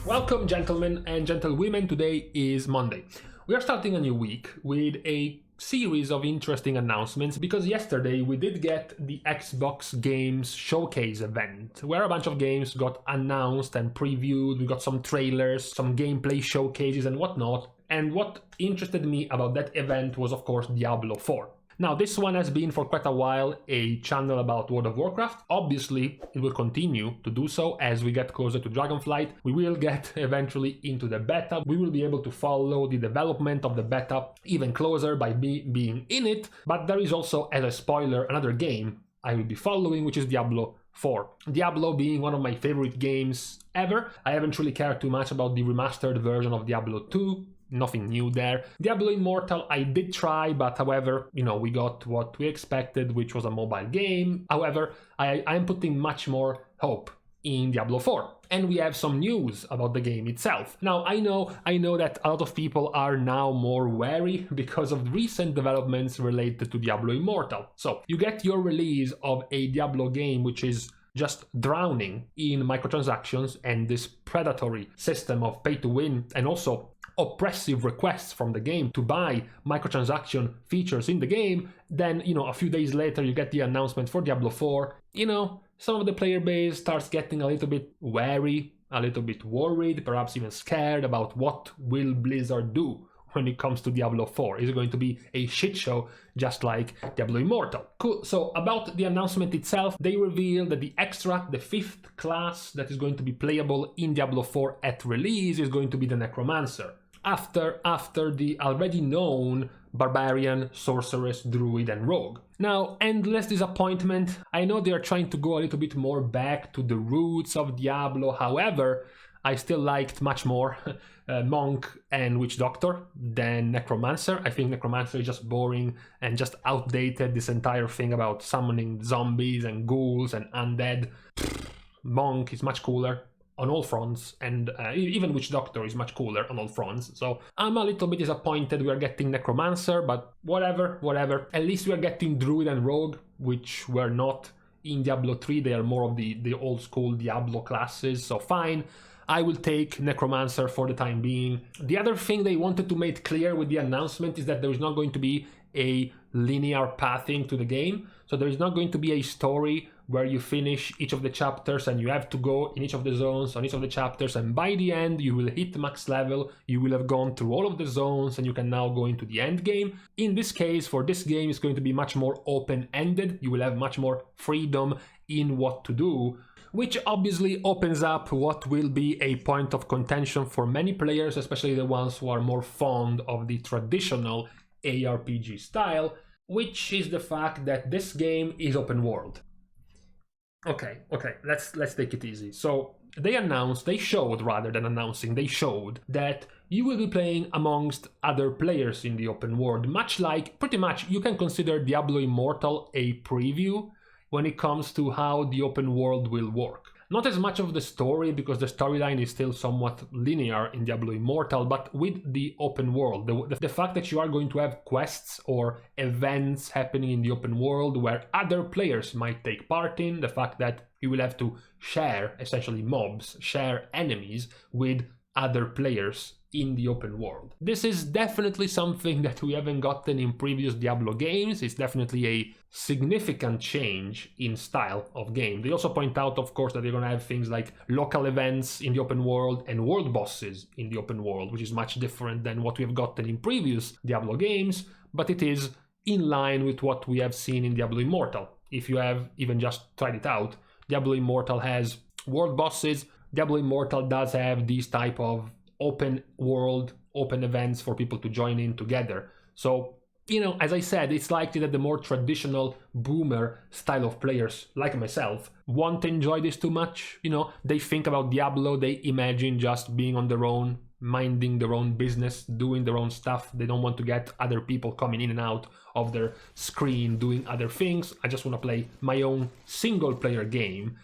Welcome, gentlemen and gentlewomen. Today is Monday. We are starting a new week with a series of interesting announcements because yesterday we did get the Xbox Games Showcase event where a bunch of games got announced and previewed. We got some trailers, some gameplay showcases and whatnot. And what interested me about that event was, of course, Diablo 4. Now, this one has been for quite a while a channel about World of Warcraft. Obviously, it will continue to do so as we get closer to Dragonflight. We will get eventually into the beta. We will be able to follow the development of the beta even closer by being in it. But there is also, as a spoiler, another game I will be following, which is Diablo 4. Diablo being one of my favorite games ever. I haven't really cared too much about the remastered version of Diablo 2. Nothing new there. Diablo Immortal I did try, but however, we got what we expected, which was a mobile game. However, I'm putting much more hope in Diablo 4. And we have some news about the game itself. Now, I know that a lot of people are now more wary because of recent developments related to Diablo Immortal. So, you get your release of a Diablo game which is just drowning in microtransactions and this predatory system of pay to win and also oppressive requests from the game to buy microtransaction features in the game. Then, a few days later you get the announcement for Diablo 4. Some of the player base starts getting a little bit wary, a little bit worried, perhaps even scared about what will Blizzard do when it comes to Diablo 4. Is it going to be a shit show just like Diablo Immortal? Cool. So about the announcement itself, they revealed that the extra, the 5th class that is going to be playable in Diablo 4 at release is going to be the Necromancer. After the already known Barbarian, Sorceress, Druid and Rogue. Now, endless disappointment. I know they are trying to go a little bit more back to the roots of Diablo. However, I still liked much more Monk and Witch Doctor than Necromancer. I think Necromancer is just boring and just outdated. This entire thing about summoning zombies and ghouls and undead. Monk is much cooler on all fronts, and even Witch Doctor is much cooler on all fronts. So I'm a little bit disappointed we are getting Necromancer, but whatever. At least we are getting Druid and Rogue, which were not in Diablo 3. They are more of the old school Diablo classes, so fine. I will take Necromancer for the time being. The other thing they wanted to make clear with the announcement is that there is not going to be a linear pathing to the game. So there is not going to be a story where you finish each of the chapters and you have to go in each of the zones on each of the chapters, and by the end you will hit max level, you will have gone through all of the zones and you can now go into the end game. In this case, for this game, it's going to be much more open-ended. You will have much more freedom in what to do, which obviously opens up what will be a point of contention for many players, especially the ones who are more fond of the traditional ARPG style, which is the fact that this game is open world. Okay, let's take it easy. So they showed that you will be playing amongst other players in the open world, pretty much you can consider Diablo Immortal a preview when it comes to how the open world will work. Not as much of the story, because the storyline is still somewhat linear in Diablo Immortal, but with the open world, the fact that you are going to have quests or events happening in the open world where other players might take part in, the fact that you will have to share, essentially share enemies with other players in the open world. This is definitely something that we haven't gotten in previous Diablo games. It's definitely a significant change in style of game. They also point out, of course, that they're going to have things like local events in the open world and world bosses in the open world, which is much different than what we have gotten in previous Diablo games, but it is in line with what we have seen in Diablo Immortal. If you have even just tried it out, Diablo Immortal has world bosses. Diablo Immortal does have these type of open world, open events for people to join in together. So, as I said, it's likely that the more traditional boomer style of players, like myself, won't enjoy this too much. They think about Diablo, they imagine just being on their own, minding their own business, doing their own stuff. They don't want to get other people coming in and out of their screen doing other things. I just want to play my own single player game.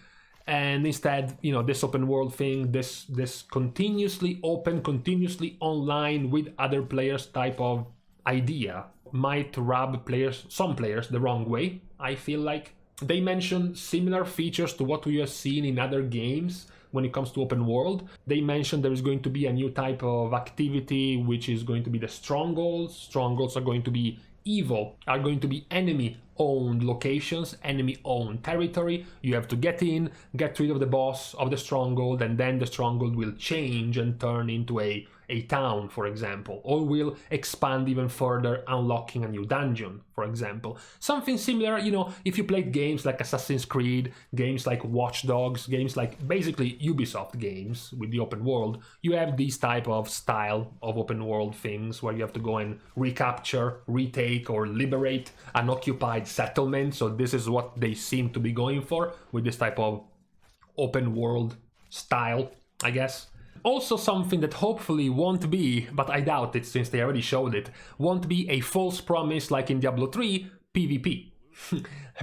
And instead, this open world thing, this continuously open, continuously online with other players type of idea might rub some players the wrong way. I feel like they mention similar features to what we have seen in other games, when it comes to open world. They mentioned there is going to be a new type of activity, which is going to be the strongholds. Strongholds are going to be evil, are going to be enemy-owned locations, enemy-owned territory. You have to get in, get rid of the boss of the stronghold, and then the stronghold will change and turn into a town, for example, or will expand even further, unlocking a new dungeon, for example. Something similar, you know, if you played games like Assassin's Creed, games like Watch Dogs, games like basically Ubisoft games with the open world, you have this type of style of open world things where you have to go and recapture, retake, or liberate an occupied settlement. So this is what they seem to be going for with this type of open world style, I guess. Also something that hopefully won't be, but I doubt it since they already showed it, won't be a false promise like in Diablo 3, PvP.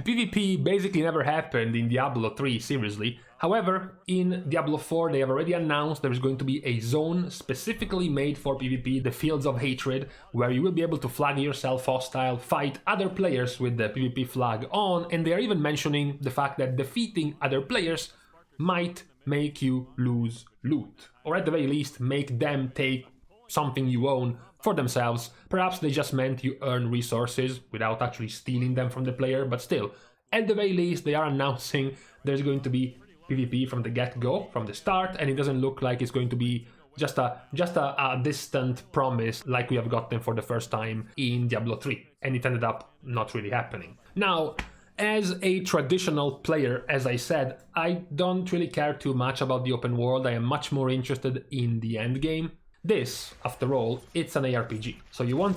PvP basically never happened in Diablo 3, seriously. However, in Diablo 4 they have already announced there is going to be a zone specifically made for PvP, the Fields of Hatred, where you will be able to flag yourself hostile, fight other players with the PvP flag on, and they are even mentioning the fact that defeating other players might make you lose loot, or at the very least make them take something you own for themselves. Perhaps they just meant you earn resources without actually stealing them from the player, but still, at the very least they are announcing there's going to be PvP from the get-go, from the start, and it doesn't look like it's going to be just a distant promise like we have gotten for the first time in Diablo 3, and it ended up not really happening. Now, as a traditional player, as I said, I don't really care too much about the open world. I am much more interested in the endgame. This, after all, it's an ARPG. So you want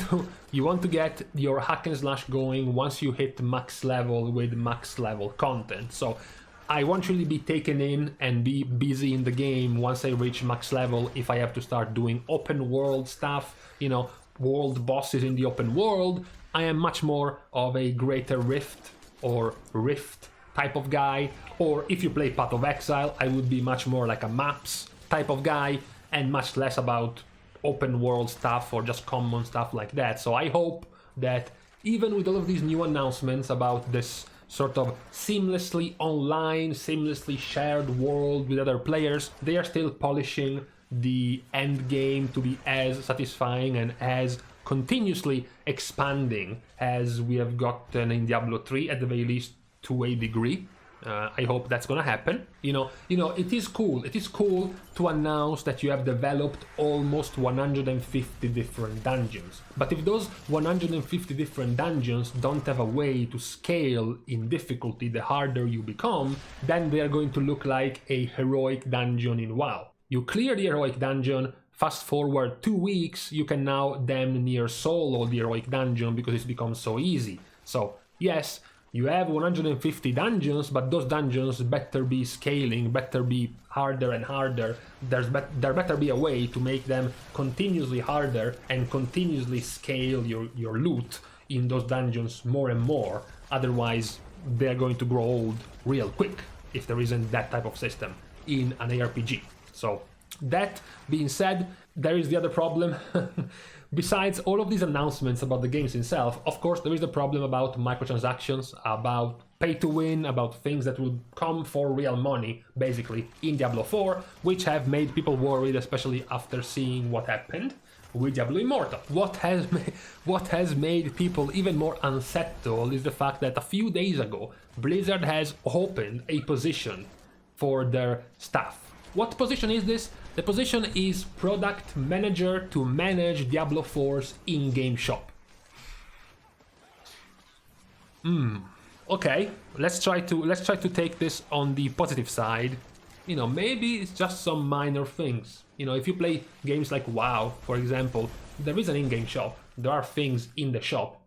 to get your hack and slash going once you hit max level with max level content. So I won't really be taken in and be busy in the game once I reach max level if I have to start doing open world stuff, you know, world bosses in the open world. I am much more of a Greater Rift or Rift type of guy, or if you play Path of Exile, I would be much more like a maps type of guy and much less about open world stuff or just common stuff like that. So I hope that even with all of these new announcements about this sort of seamlessly online, seamlessly shared world with other players, they are still polishing the end game to be as satisfying and as continuously expanding as we have gotten in Diablo 3, at the very least to a degree. I hope that's gonna happen. You know, it is cool. It is cool to announce that you have developed almost 150 different dungeons. But if those 150 different dungeons don't have a way to scale in difficulty the harder you become, then they are going to look like a heroic dungeon in WoW. You clear the heroic dungeon, fast forward 2 weeks, you can now damn near solo the heroic dungeon because it's become so easy. So yes, you have 150 dungeons, but those dungeons better be scaling, better be harder and harder. There better be a way to make them continuously harder and continuously scale your loot in those dungeons more and more. Otherwise, they're going to grow old real quick if there isn't that type of system in an ARPG. So that being said, there is the other problem. Besides all of these announcements about the games itself, of course, there is the problem about microtransactions, about pay to win, about things that will come for real money, basically, in Diablo 4, which have made people worried, especially after seeing what happened with Diablo Immortal. What has made people even more unsettled is the fact that a few days ago, Blizzard has opened a position for their staff. What position is this? The position is product manager to manage Diablo 4's in-game shop. Okay, let's try to take this on the positive side. You know, maybe it's just some minor things. You know, if you play games like WoW, for example, there is an in-game shop. There are things in the shop.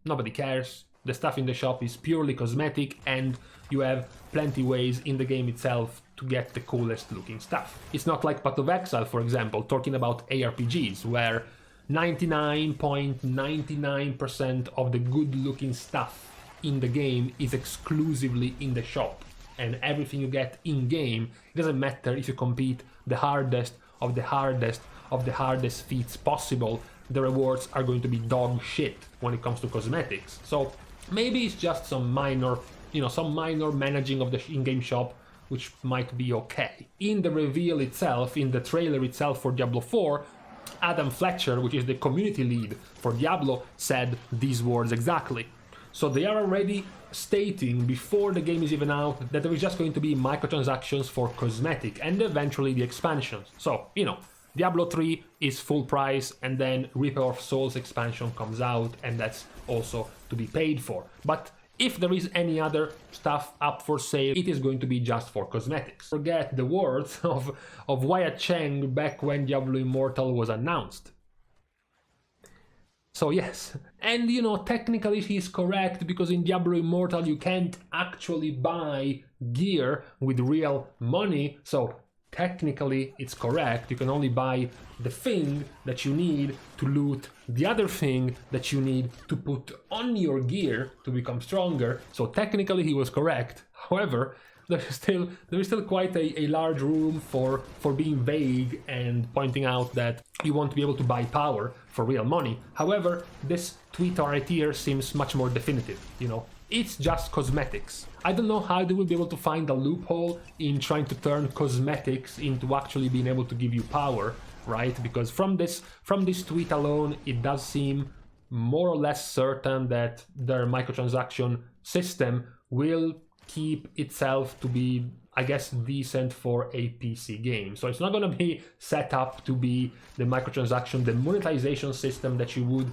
Nobody cares. The stuff in the shop is purely cosmetic, and you have plenty ways in the game itself to get the coolest looking stuff. It's not like Path of Exile, for example, talking about ARPGs, where 99.99% of the good looking stuff in the game is exclusively in the shop, and everything you get in game, it doesn't matter if you compete the hardest of the hardest of the hardest feats possible, the rewards are going to be dog shit when it comes to cosmetics. So maybe it's just some minor, some minor managing of the in-game shop which might be okay. In the reveal itself, in the trailer itself for Diablo 4, Adam Fletcher, which is the community lead for Diablo, said these words exactly. So they are already stating before the game is even out that there is just going to be microtransactions for cosmetic and eventually the expansions. So, you know, Diablo 3 is full price and then Reaper of Souls expansion comes out and that's also to be paid for. But if there is any other stuff up for sale, it is going to be just for cosmetics. Forget the words of Wyatt Cheng back when Diablo Immortal was announced. So yes, and you know, technically he's correct, because in Diablo Immortal you can't actually buy gear with real money, so technically it's correct. You can only buy the thing that you need to loot the other thing that you need to put on your gear to become stronger, so technically he was correct. However, there is still quite a large room for being vague and pointing out that you won't be able to buy power for real money. However, this tweet right here seems much more definitive, you know. It's just cosmetics. I don't know how they will be able to find a loophole in trying to turn cosmetics into actually being able to give you power, right? Because from this tweet alone, it does seem more or less certain that their microtransaction system will keep itself to be, I guess, decent for a PC game. So it's not going to be set up to be the microtransaction, the monetization system that you would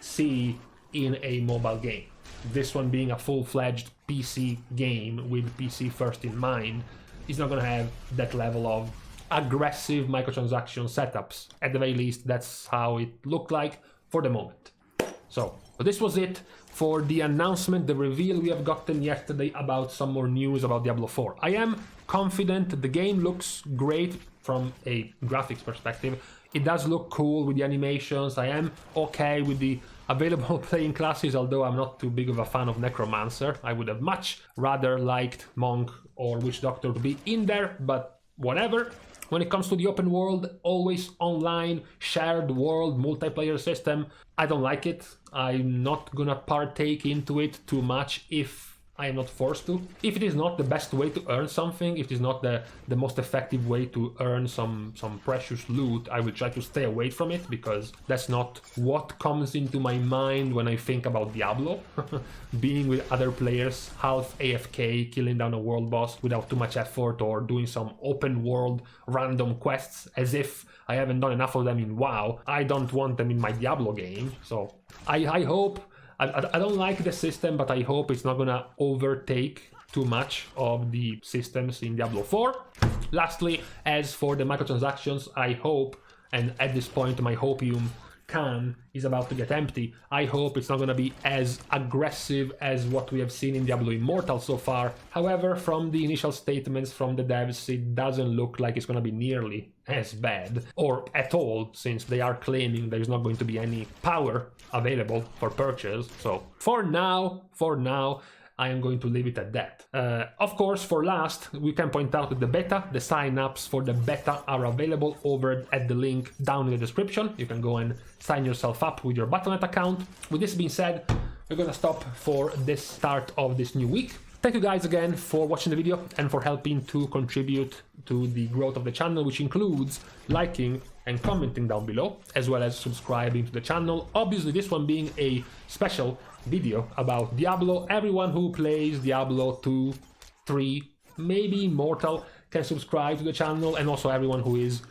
see in a mobile game. This one being a full-fledged PC game with PC first in mind is not going to have that level of aggressive microtransaction setups. At the very least, that's how it looked like for the moment. So this was it for the announcement, the reveal we have gotten yesterday about some more news about Diablo 4. I am confident. The game looks great from a graphics perspective. It does look cool with the animations. I am okay with the available playing classes, although I'm not too big of a fan of Necromancer. I would have much rather liked Monk or Witch Doctor to be in there, but whatever. When it comes to the open world, always online, shared world, multiplayer system, I don't like it. I'm not gonna partake into it too much if I am not forced to. If it is not the best way to earn something, if it is not the most effective way to earn some precious loot, I will try to stay away from it, because that's not what comes into my mind when I think about Diablo. Being with other players, half AFK, killing down a world boss without too much effort, or doing some open world random quests as if I haven't done enough of them in WoW. I don't want them in my Diablo game, so I hope... I don't like the system, but I hope it's not gonna overtake too much of the systems in Diablo 4. Lastly, as for the microtransactions, I hope, and at this point my hopium can is about to get empty, I hope it's not gonna be as aggressive as what we have seen in Diablo Immortal so far. However, from the initial statements from the devs, it doesn't look like it's gonna be nearly as bad, or at all, since they are claiming there is not going to be any power available for purchase. So for now, I am going to leave it at that. Of course, for last, we can point out that the beta, the sign-ups for the beta are available over at the link down in the description. You can go and sign yourself up with your Battle.net account. With this being said, we're gonna stop for this start of this new week. Thank you guys again for watching the video and for helping to contribute to the growth of the channel, which includes liking and commenting down below, as well as subscribing to the channel. Obviously, this one being a special video about Diablo. Everyone who plays Diablo 2, 3, maybe Immortal can subscribe to the channel, and also everyone who is,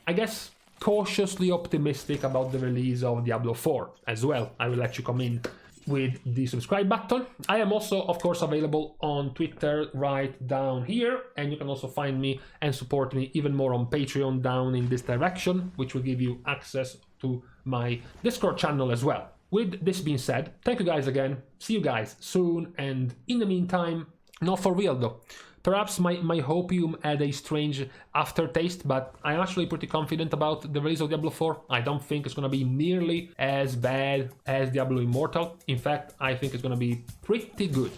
I guess, cautiously optimistic about the release of Diablo 4 as well. I will let you come in with the subscribe button. I am also, of course, available on Twitter right down here, and you can also find me and support me even more on Patreon down in this direction, which will give you access to my Discord channel as well. With this being said, thank you guys again, see you guys soon, and in the meantime, not for real though. Perhaps my hopium had a strange aftertaste, but I'm actually pretty confident about the release of Diablo 4. I don't think it's gonna be nearly as bad as Diablo Immortal. In fact, I think it's gonna be pretty good.